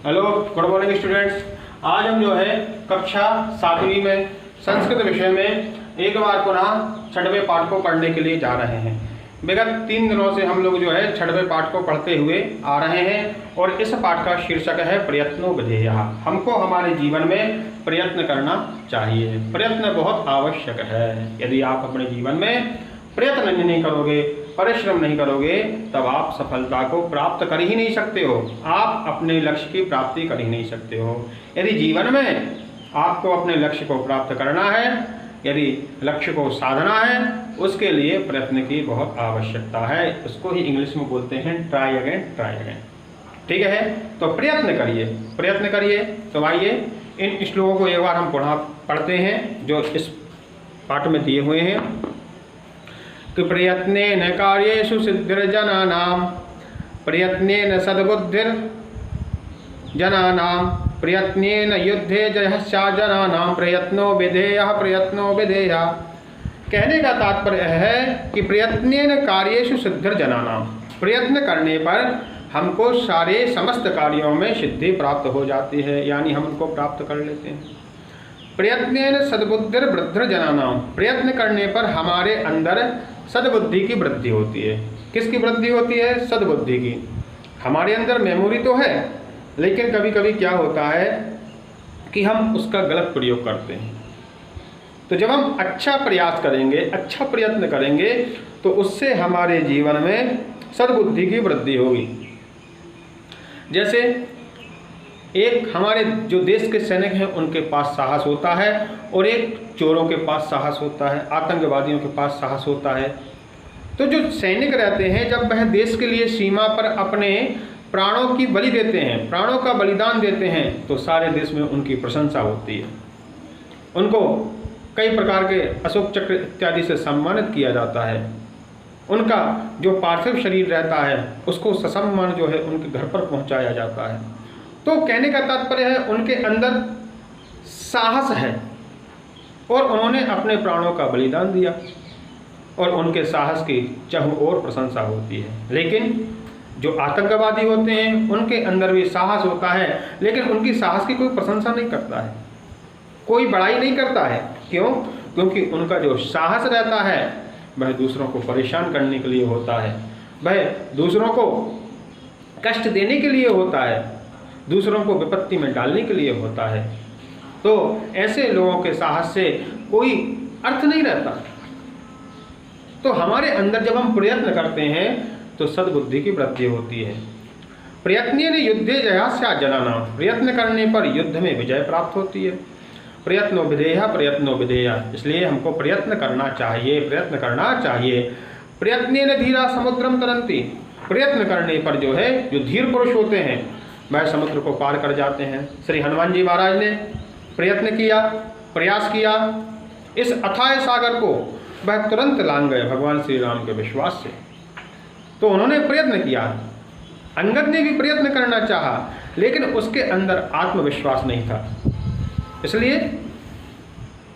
Hello, good morning students. आज हम जो है कक्षा 7वीं में संस्कृत विषय में एक बार पुनः 6वें पाठ को पढ़ने के लिए जा रहे हैं। विगत 3 दिनों से हम लोग जो है 6वें पाठ को पढ़ते हुए आ रहे हैं और इस पाठ का शीर्षक है प्रयत्नो विधेयः। हमको हमारे जीवन में प्रयत्न करना चाहिए। प्रयत्न बहुत आवश्यक है। यदि आप अपने जीवन में प्रयत्न नहीं करोगे, परिश्रम नहीं करोगे, तब आप सफलता को प्राप्त कर ही नहीं सकते हो। आप अपने लक्ष्य की प्राप्ति कर ही नहीं सकते हो। यदि जीवन में आपको अपने लक्ष्य को प्राप्त करना है, यदि लक्ष्य को साधना है, उसके लिए प्रयत्न की बहुत आवश्यकता है। उसको ही इंग्लिश में बोलते हैं ट्राई अगेन, ट्राई अगेन। ठीक है, तो प्रयत्न करिए, प्रयत्न करिए। तो आइए इन श्लोकों को एक बार हम पुनः पढ़ते हैं जो इस पाठ में दिए हुए हैं कि प्रयत्नेन कार्येषु सिद्धिर्जनानां, प्रयत्नेन सद्बुद्धिर्जनानां, प्रयत्नेन युद्धे जयः स्याज्जनानां, प्रयत्नो विधेयः, प्रयत्नो विधेयः। कहने का तात्पर्य है कि प्रयत्नेन कार्येषु सिद्धिर्जनानां, प्रयत्न करने पर हमको सारे समस्त कार्यों में सिद्धि प्राप्त हो जाती है, यानी हम उनको प्राप्त कर लेते हैं। प्रयत्नेन सद्बुद्धिर्वृद्धिर्जनानां, प्रयत्न करने पर हमारे अंदर सद्बुद्धि की वृद्धि होती है। किसकी वृद्धि होती है? सद्बुद्धि की। हमारे अंदर मेमोरी तो है, लेकिन कभी कभी क्या होता है कि हम उसका गलत प्रयोग करते हैं। तो जब हम अच्छा प्रयास करेंगे, अच्छा प्रयत्न करेंगे, तो उससे हमारे जीवन में सद्बुद्धि की वृद्धि होगी। जैसे एक हमारे जो देश के सैनिक हैं उनके पास साहस होता है और एक चोरों के पास साहस होता है, आतंकवादियों के पास साहस होता है। तो जो सैनिक रहते हैं, जब वह देश के लिए सीमा पर अपने प्राणों की बलि देते हैं, प्राणों का बलिदान देते हैं, तो सारे देश में उनकी प्रशंसा होती है। उनको कई प्रकार के अशोक चक्र इत्यादि से सम्मानित किया जाता है। उनका जो पार्थिव शरीर रहता है उसको ससम्मान जो है उनके घर पर पहुंचाया जाता है। तो कहने का तात्पर्य है उनके अंदर साहस है और उन्होंने अपने प्राणों का बलिदान दिया और उनके साहस की चारों ओर प्रशंसा होती है। लेकिन जो आतंकवादी होते हैं उनके अंदर भी साहस होता है, लेकिन उनकी साहस की कोई प्रशंसा नहीं करता है, कोई बड़ाई नहीं करता है। क्यों? क्योंकि उनका जो साहस रहता है वह दूसरों को परेशान करने के लिए होता है, वह दूसरों को कष्ट देने के लिए होता है, दूसरों को विपत्ति में डालने के लिए होता है। तो ऐसे लोगों के साहस से कोई अर्थ नहीं रहता। तो हमारे अंदर जब हम प्रयत्न करते हैं तो सद्बुद्धि की वृद्धि होती है। प्रयत्नेन युद्धे जयः स्याज्जनानां, प्रयत्न करने पर युद्ध में विजय प्राप्त होती है। प्रयत्नो विधेयः, प्रयत्नो विधेयः। इसलिए हमको प्रयत्न करना चाहिए, प्रयत्न करना चाहिए। प्रयत्नेन धीरा समुद्रम तरन्ति, प्रयत्न करने पर जो है जो धीर पुरुष होते हैं वह समुद्र को पार कर जाते हैं। श्री हनुमान जी महाराज ने प्रयत्न किया, प्रयास किया, इस अथाह सागर को वह तुरंत लांघ गए भगवान श्री राम के विश्वास से। तो उन्होंने प्रयत्न किया। अंगद ने भी प्रयत्न करना चाहा, लेकिन उसके अंदर आत्मविश्वास नहीं था, इसलिए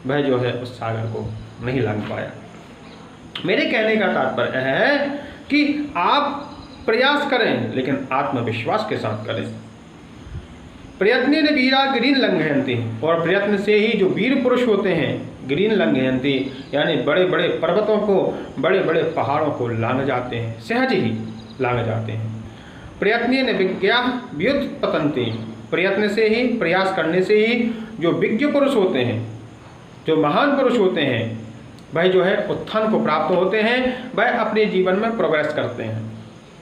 वह जो है उस सागर को नहीं लांघ पाया। मेरे कहने का तात्पर्य है कि आप प्रयास करें, लेकिन आत्मविश्वास के साथ करें। प्रयत्नेन वीरा गिरीन लंघयन्ति, और प्रयत्न से ही जो वीर पुरुष होते हैं गिरीन लंघयन्ति, यानी बड़े बड़े पर्वतों को, बड़े बड़े पहाड़ों को लांघ जाते हैं, सहज ही लांघ जाते हैं। प्रयत्नेन विज्ञाः व्युत्पतन्ति, प्रयत्न से ही, प्रयास करने से ही जो विज्ञ पुरुष होते हैं, जो महान पुरुष होते हैं, वह जो है उत्थान को प्राप्त होते हैं, वह अपने जीवन में प्रोग्रेस करते हैं।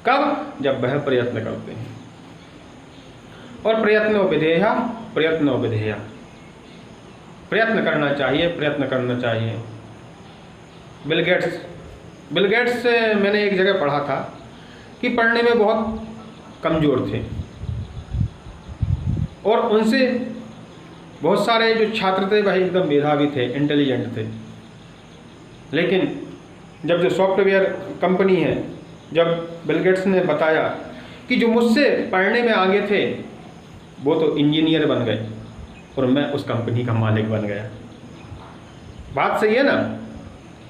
कब? जब वह प्रयत्न करते हैं। और प्रयत्नो विधेयः, प्रयत्नो विधेयः, प्रयत्न करना चाहिए, प्रयत्न करना चाहिए। बिल गेट्स से मैंने एक जगह पढ़ा था कि पढ़ने में बहुत कमज़ोर थे और उनसे बहुत सारे जो छात्र थे वह एकदम मेधावी थे, इंटेलिजेंट थे। लेकिन जब जो सॉफ्टवेयर कंपनी है, जब बिल गेट्स ने बताया कि जो मुझसे पढ़ने में आगे थे वो तो इंजीनियर बन गए और मैं उस कंपनी का मालिक बन गया। बात सही है ना?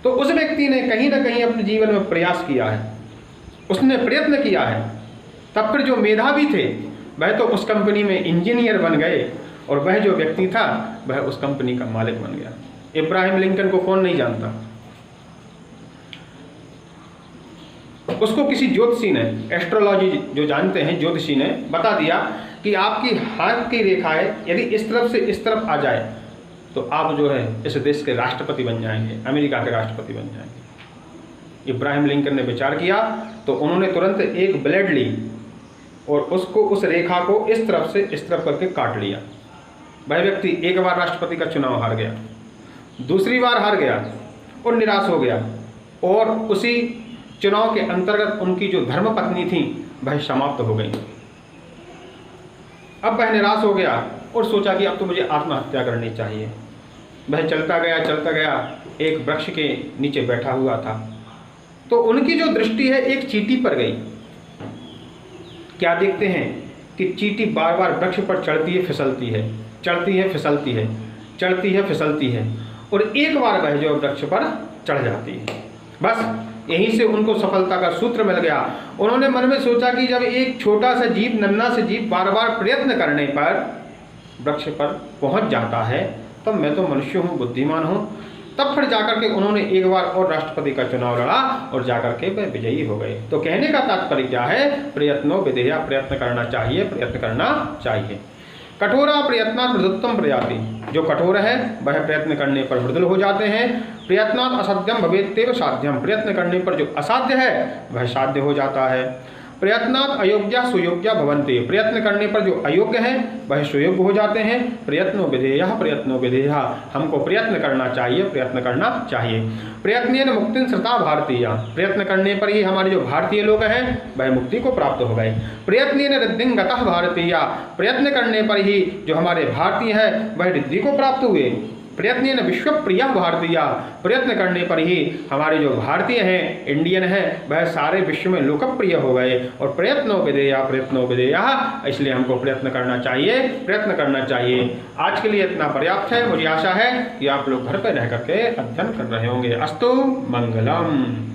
तो उस व्यक्ति ने कहीं ना कहीं अपने जीवन में प्रयास किया है, उसने प्रयत्न किया है। तब फिर जो मेधावी थे वह तो उस कंपनी में इंजीनियर बन गए और वह जो व्यक्ति था वह उस कंपनी का मालिक बन गया। इब्राहिम लिंकन को कौन नहीं जानता? उसको किसी ज्योतिषी ने, एस्ट्रोलॉजी जो जानते हैं, ज्योतिषी ने बता दिया कि आपकी हाथ की रेखाएं यदि इस तरफ से इस तरफ आ जाए तो आप जो है इस देश के राष्ट्रपति बन जाएंगे, अमेरिका के राष्ट्रपति बन जाएंगे। इब्राहिम लिंकन ने विचार किया तो उन्होंने तुरंत एक ब्लेड ली और उसको, उस रेखा को इस तरफ से इस तरफ करके काट लिया। वह व्यक्ति एक बार राष्ट्रपति का चुनाव हार गया, दूसरी बार हार गया और निराश हो गया, और उसी चुनाव के अंतर्गत उनकी जो धर्मपत्नी थी वह समाप्त हो गई। अब वह निराश हो गया और सोचा कि अब तो मुझे आत्महत्या करनी चाहिए। वह चलता गया, एक वृक्ष के नीचे बैठा हुआ था तो उनकी जो दृष्टि है एक चींटी पर गई। क्या देखते हैं कि चींटी बार बार वृक्ष पर चढ़ती है, फिसलती है, चढ़ती है, फिसलती है, चढ़ती है, फिसलती है, और एक बार वह जो वृक्ष पर चढ़ जाती है। बस यहीं से उनको सफलता का सूत्र मिल गया। उन्होंने मन में सोचा कि जब एक छोटा सा जीव, नन्हा सा जीव बार बार प्रयत्न करने पर वृक्ष पर पहुंच जाता है तब मैं तो मनुष्य हूँ, बुद्धिमान हूँ। तब फिर जाकर के उन्होंने एक बार और राष्ट्रपति का चुनाव लड़ा और जाकर के वह विजयी हो गए। तो कहने का तात्पर्य क्या है? प्रयत्नो विधेया, प्रयत्न करना चाहिए, प्रयत्न करना चाहिए। कठोरा प्रयत्नात् मृदुत्वम प्रयाति, जो कठोर है वह प्रयत्न करने पर मृदुल हो जाते हैं। प्रयत्नात् असाध्यम भवेत्तेव साध्यम, प्रयत्न करने पर जो असाध्य है वह साध्य हो जाता है। प्रयत्नात् अयोग्या सुयोग्या भवन्ति, प्रयत्न करने पर जो अयोग्य है वह सुयोग्य हो जाते हैं। प्रयत्नो विधेयः, प्रयत्नो विधेयः, हमको प्रयत्न करना चाहिए, प्रयत्न करना चाहिए। प्रयत्नेन मुक्तिं श्रुता भारतीय, प्रयत्न करने पर ही हमारे जो भारतीय लोग हैं वह मुक्ति को प्राप्त हो गए। प्रयत्नेन रिद्धिं गतः भारतीय, प्रयत्न करने पर ही जो हमारे भारतीय हैं वह रिद्धि को प्राप्त हुए। प्रयत्नेन विश्व प्रिय भारतीय, प्रयत्न करने पर ही हमारे जो भारतीय हैं, इंडियन हैं, वह सारे विश्व में लोकप्रिय हो गए। और प्रयत्नो विधेया, प्रयत्नो विधेया, इसलिए हमको प्रयत्न करना चाहिए, प्रयत्न करना चाहिए। आज के लिए इतना पर्याप्त है। मुझे आशा है कि आप लोग घर पर रह करके अध्ययन कर रहे होंगे। अस्तु मंगलम।